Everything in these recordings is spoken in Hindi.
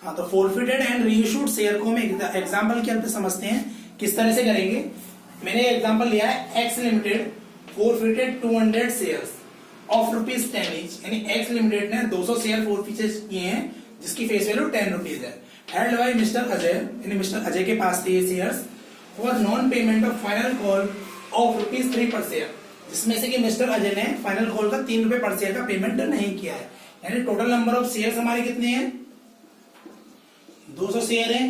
हाँ, तो फोरफिटेड एंड रीइश्यूड शेयर को हम एग्जांपल के अंदर समझते हैं किस तरह से करेंगे। मैंने एग्जांपल लिया है x limited forfeited 200 shares of rupees 10 each, यानी एक्स लिमिटेड ने 200 शेयर फोरफिटेड किए हैं जिसकी फेस वैल्यू 10 रुपीज है। हेल्ड बाय मिस्टर अजय, यानी मिस्टर अजय के पास थे ये shares for non payment of final call of rupees 3 पर शेयर, जिसमें से कि मिस्टर अजय ने फाइनल कॉल का 3 रुपए पर शेयर का पेमेंट नहीं किया है। यानी टोटल नंबर ऑफ शेयर्स हमारे कितने हैं, 200 शेयर है।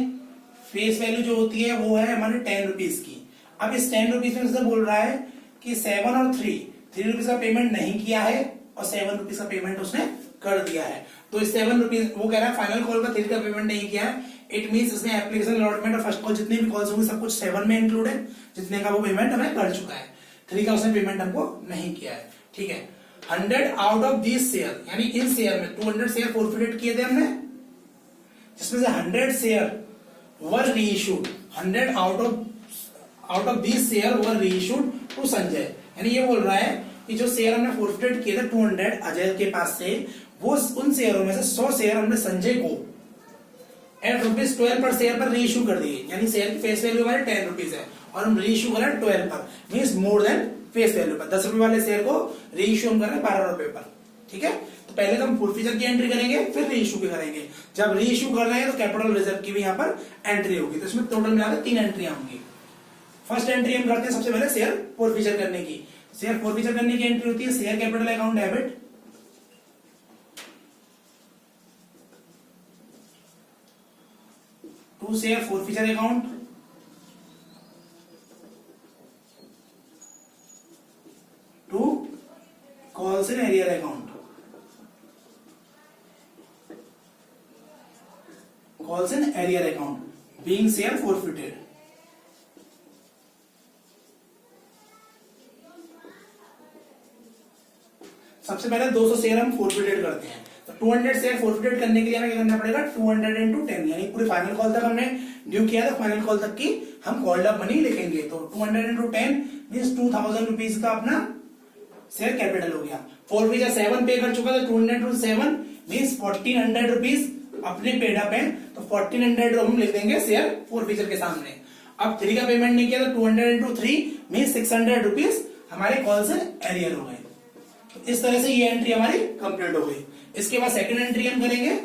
फेस वैल्यू जो होती है वो है हमारे 10 रुपीज की। अब इस 10 रुपीज में से बोल रहा है कि 7 और 3 रुपीज का पेमेंट नहीं किया है और 7 रुपीज का पेमेंट उसने कर दिया है। तो इस 7 रुपीज वो कह रहा है फाइनल कॉल का 3 का पेमेंट नहीं किया है। इट मींस इसने एप्लीकेशन अलॉटमेंट और फर्स्ट कॉल जितने भी कॉल्स होंगे सब कुछ 7 में इंक्लूड है, जितने का वो पेमेंट हमें कर चुका है। 3 का उसने पेमेंट हमको नहीं किया है। ठीक है, 100 आउट ऑफ दिस शेयर, यानी इन शेयर में 200 शेयर फोरफिटेड किए थे हमने, जिसमें से 100 share were reissued, 100 out of this share were reissued to Sanjay. यानी ये बोल रहा है कि जो शेयर हमने फोरफिटेड किए थे 200 अजय के पास से, वो उन शेयरों में से 100 शेयर हमने संजय को एट ₹12 पर शेयर पर रीइश्यू कर दिए। यानी शेयर की फेस वैल्यू हमारे 10 रुपीज है और हम रीइश्यू कर रहे हैं 12 पर, means more than face value पर। 10 रुपए वाले शेयर को रीइश्यू हम कर रहे हैं 12 रुपए पर। ठीक है, तो पहले तो हम फोरफिचर की एंट्री करेंगे फिर रीइश्यू की करेंगे। जब रीइश्यू कर रहे हैं तो कैपिटल रिजर्व की भी यहाँ पर एंट्री होगी। तो इसमें टोटल मिलाकर 3 एंट्रियां होंगी। फर्स्ट एंट्री हम करते हैं सबसे पहले शेयर फोरफिचर करने की। शेयर फोरफिचर करने की एंट्री होती है share capital account debit to share forfeiture account to calls in arrear account. Calls in arrear account being share forfeited. सबसे पहले 200 शेयर हम फोरफिटेड करते हैं। तो 200 शेयर फोरफिटेड करने के लिए हमें क्या करना पड़ेगा, 200 into 10, यानी पूरे फाइनल कॉल तक हमने ड्यू किया था, फाइनल कॉल तक की हम कॉल्ड अप मनी लिखेंगे। तो 200 into 10 मींस 2000 रुपीज का अपना शेयर कैपिटल हो गया। फोरफिचर 7 पे कर चुका था, 200 into 7 मींस 1400 रुपीज अपने पेड अप है। तो 1400 हम लिख देंगे शेयर फोरफिचर के सामने। अब 3 का पेमेंट नहीं किया तो 200 into 3 मींस 600 रुपीज हमारे कॉल से एरियर हो गए। तो इस तरह से ये एंट्री हमारी कंप्लीट हो गई। इसके बाद सेकंड एंट्री हम करेंगे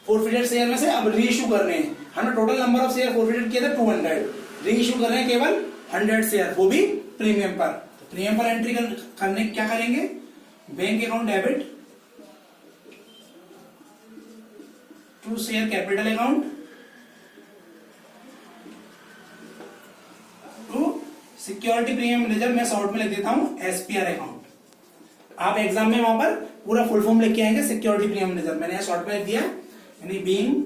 फोरफिटेड शेयर में से। अब रीइश्यू करने हैं, हमने total number of share forfeited किए थे 200, रीइश्यू कर रहे हैं केवल 100 शेयर, वो भी प्रीमियम पर। तो प्रीमियम पर एंट्री करने क्या करेंगे, bank account debit to share capital account to security premium reserve, मैं शॉर्ट में लिख देता हूं SPR अकाउंट। आप एग्जाम में वहां पर पूरा फुल फॉर्म लिख के आएंगे सिक्योरिटी प्रीमियम रिजर्व, मैंने शॉर्ट में लिख दिया, यानी बीइंग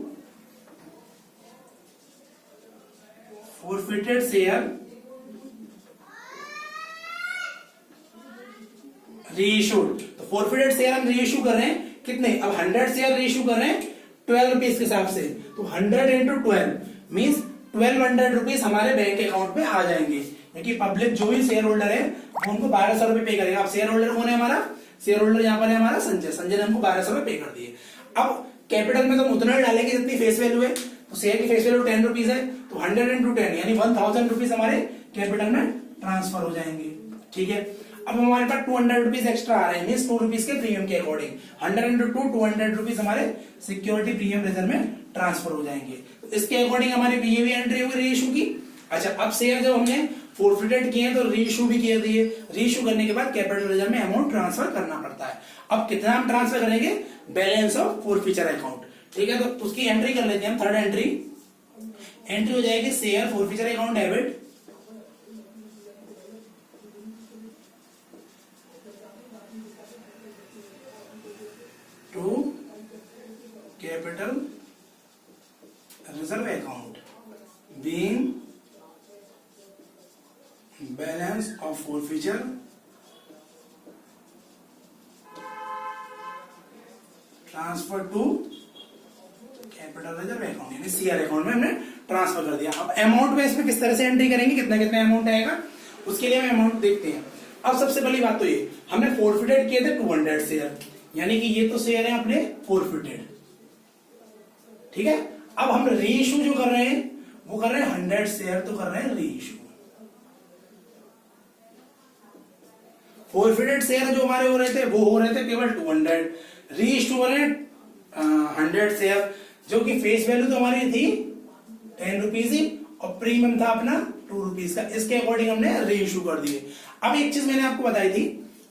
फोरफिटेड शेयर रीइश्यूड। तो फोरफिटेड शेयर हम रीइश्यू कर रहे हैं कितने, अब 100 शेयर रीइश्यू कर रहे हैं 12 रुपीज के हिसाब से। तो 100 into 12 मीन्स 1200 रुपीज हमारे बैंक अकाउंट में आ जाएंगे। क्योंकि पब्लिक जो भी शेयर होल्डर है वो उनको 1200 रुपए पे करेगा। अब शेयर होल्डर कौन है हमारा, शेयर होल्डर यहाँ पर है हमारा संजय। संजय ने हमको 1200 रुपए पे कर दिए। अब कैपिटल में तो उतना डालेंगे जितनी फेस वैल्यू है। तो शेयर की फेस वैल्यू 10 रुपीज है, तो 100 into 10 यानी 1000 रुपीज हमारे कैपिटल में ट्रांसफर हो जाएंगे। ठीक है, अब हमारे पास 200 रुपीज एक्स्ट्रा आ रहे हैं, मींस 2 रुपीज के प्रीमियम के अकॉर्डिंग 100 into 2 200 रुपीज हमारे सिक्योरिटी प्रीमियम रिजर्व में ट्रांसफर हो जाएंगे। तो इसके अकॉर्डिंग हमारी ये भी एंट्री होगी रीइश्यू की। अच्छा, अब शेयर जब हमने फोरफिटेड किए तो रीइश्यू भी किए दिए, रीइश्यू करने के बाद कैपिटल रिजर्व में अमाउंट ट्रांसफर करना पड़ता है। अब कितना हम ट्रांसफर करेंगे, बैलेंस ऑफ फोरफिचर अकाउंट। ठीक है, तो उसकी एंट्री कर लेते हैं हम। थर्ड एंट्री हो जाएगी share forfeiture account debit to capital reserve account being balance of forfeiture transfer to capital reserve account, यानी CR अकाउंट में हमने ट्रांसफर कर दिया। अब अमाउंट में इसमें किस तरह से एंट्री करेंगे, कितना कितना अमाउंट आएगा, उसके लिए हम अमाउंट देखते हैं। अब सबसे पहली बात तो ये, हमने फोरफिटेड किए थे 200 शेयर, यानी कि ये तो शेयर है अपने फोरफिटेड। ठीक है। अब हम रीइश्यू जो कर रहे हैं वो कर रहे हैं 100 शेयर तो कर रहे हैं रीइश्यू। फॉरफिटेड शेयर जो हमारे हो रहे थे वो हो रहे थे केवल 200। रीइश्यू हो रहे हैं 100 शेयर, जो कि फेस वैल्यू तो हमारी थी 10 रुपीज ही और प्रीमियम था अपना 2 रुपीज का। इसके अकॉर्डिंग हमने रीइश्यू कर दिए। अब एक चीज मैंने आपको बताई थी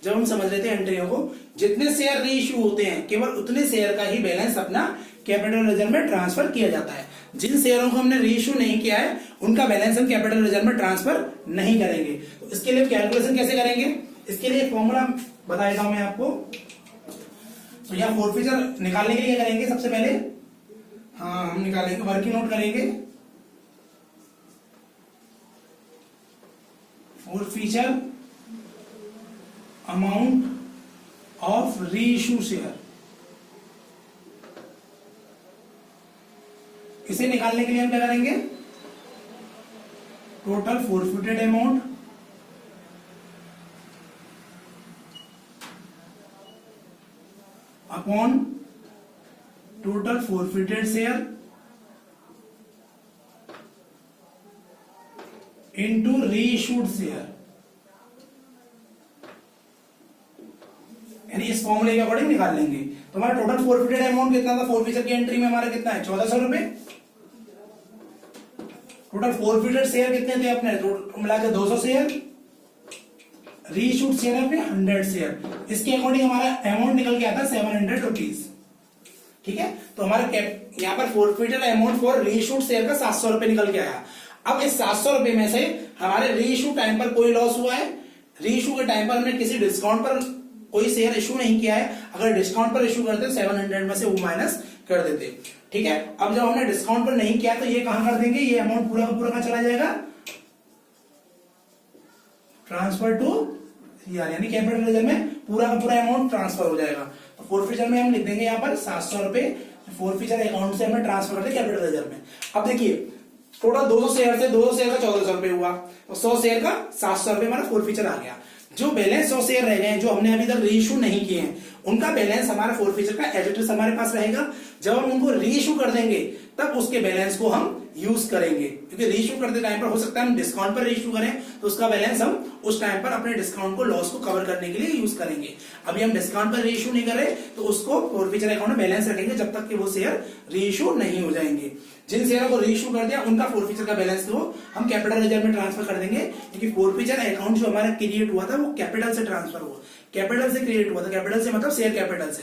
जब हम समझ रहे थे एंट्रियों को, जितने शेयर रीइश्यू होते हैं केवल उतने शेयर का ही बैलेंस अपना कैपिटल रिजर्व में ट्रांसफर किया जाता है। जिन शेयरों को हमने रीइश्यू नहीं किया है उनका बैलेंस हम कैपिटल रिजर्व में ट्रांसफर नहीं करेंगे। तो इसके लिए कैलकुलेशन कैसे करेंगे, इसके लिए फॉर्मूला बता देता हूं मैं आपको। तो यहाँ फोरफीचर निकालने के लिए करेंगे सबसे पहले, हाँ हम निकालेंगे, वर्किंग नोट करेंगे forfeiture amount of reissue share. इसे निकालने के लिए हम क्या करेंगे, total forfeited amount upon total forfeited share into reissued share, यानी इस फॉर्मूले के अकॉर्डिंग निकाल लेंगे। तो हमारा टोटल फोरफिटेड अमाउंट कितना था, फोरफीचर की एंट्री में हमारा कितना है 1400 रुपए। टोटल फोरफिटेड शेयर कितने थे अपने, मिलाकर 200 शेयर, रीइश्यूड शेयर है अपने 100 शेयर। इसके अकॉर्डिंग हमारा अमाउंट निकल के आता है 700 रुपीज। ठीक है, तो हमारा यहाँ पर forfeited amount for reissued share का 700 रुपए निकल के आया। अब इस 700 रुपए में से हमारे रीइश्यू टाइम पर कोई लॉस हुआ है, रीइश्यू के टाइम पर हमने किसी डिस्काउंट पर कोई शेयर इशू नहीं किया है, अगर डिस्काउंट पर इशू करते 700 में से वो माइनस कर देते। ठीक है, अब जब हमने डिस्काउंट पर नहीं किया तो ये कहां कर देंगे, ये अमाउंट पूरा का पूरा कहां चला जाएगा, ट्रांसफर टू यानी कैपिटल रिजर्व में पूरा का पूरा अमाउंट ट्रांसफर हो जाएगा। तो फोरफीचर में हम लिख देंगे यहाँ पर 700 रुपए फोरफीचर अकाउंट से हमें ट्रांसफर करते कैपिटल रिजर्व में। अब देखिए टोटल 200 शेयर से 200 शेयर का 1400 रुपए हुआ, तो 100 शेयर का 700 रुपए हमारा फोरफीचर आ गया। जो बैलेंस 100 शेयर रह गए हैं जो हमने अभी तक रीइश्यू नहीं किए हैं उनका बैलेंस हमारा फोरफीचर का एज इट इज हमारे पास रहेगा। जब हम उनको रीइश्यू कर देंगे तब उसके बैलेंस को हम यूज करेंगे, क्योंकि रीइश्यू करते टाइम पर हो सकता है हम डिस्काउंट पर रीइश्यू करें तो उसका बैलेंस हम उस टाइम पर अपने डिस्काउंट को लॉस को कवर करने के लिए यूज करेंगे। अभी हम डिस्काउंट पर रीइश्यू नहीं कर रहे तो उसको फोरफीचर अकाउंट में बैलेंस रखेंगे जब तक कि वो शेयर रीइश्यू नहीं हो जाएंगे। जिन शेयरों को रीइश्यू कर दिया उनका फोरफीचर का बैलेंस को हम कैपिटल रिजर्व में ट्रांसफर कर देंगे, क्योंकि फोरफीचर अकाउंट जो हमारा क्रिएट हुआ था वो कैपिटल से ट्रांसफर हुआ, कैपिटल से क्रिएट हुआ था। कैपिटल से मतलब शेयर कैपिटल से,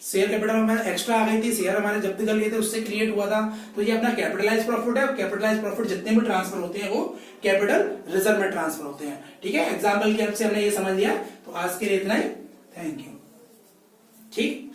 शेयर कैपिटल हमारा एक्स्ट्रा आ गई थी, शेयर हमारे जब्त कर लिए थे उससे क्रिएट हुआ था। तो ये अपना कैपिटलाइज प्रॉफिट है, कैपिटलाइज प्रॉफिट जितने भी ट्रांसफर होते हैं वो कैपिटल रिजर्व में ट्रांसफर होते हैं। ठीक है, एग्जाम्पल की हेल्प से हमने ये समझ लिया। तो आज के लिए इतना ही, थैंक यू। ठीक।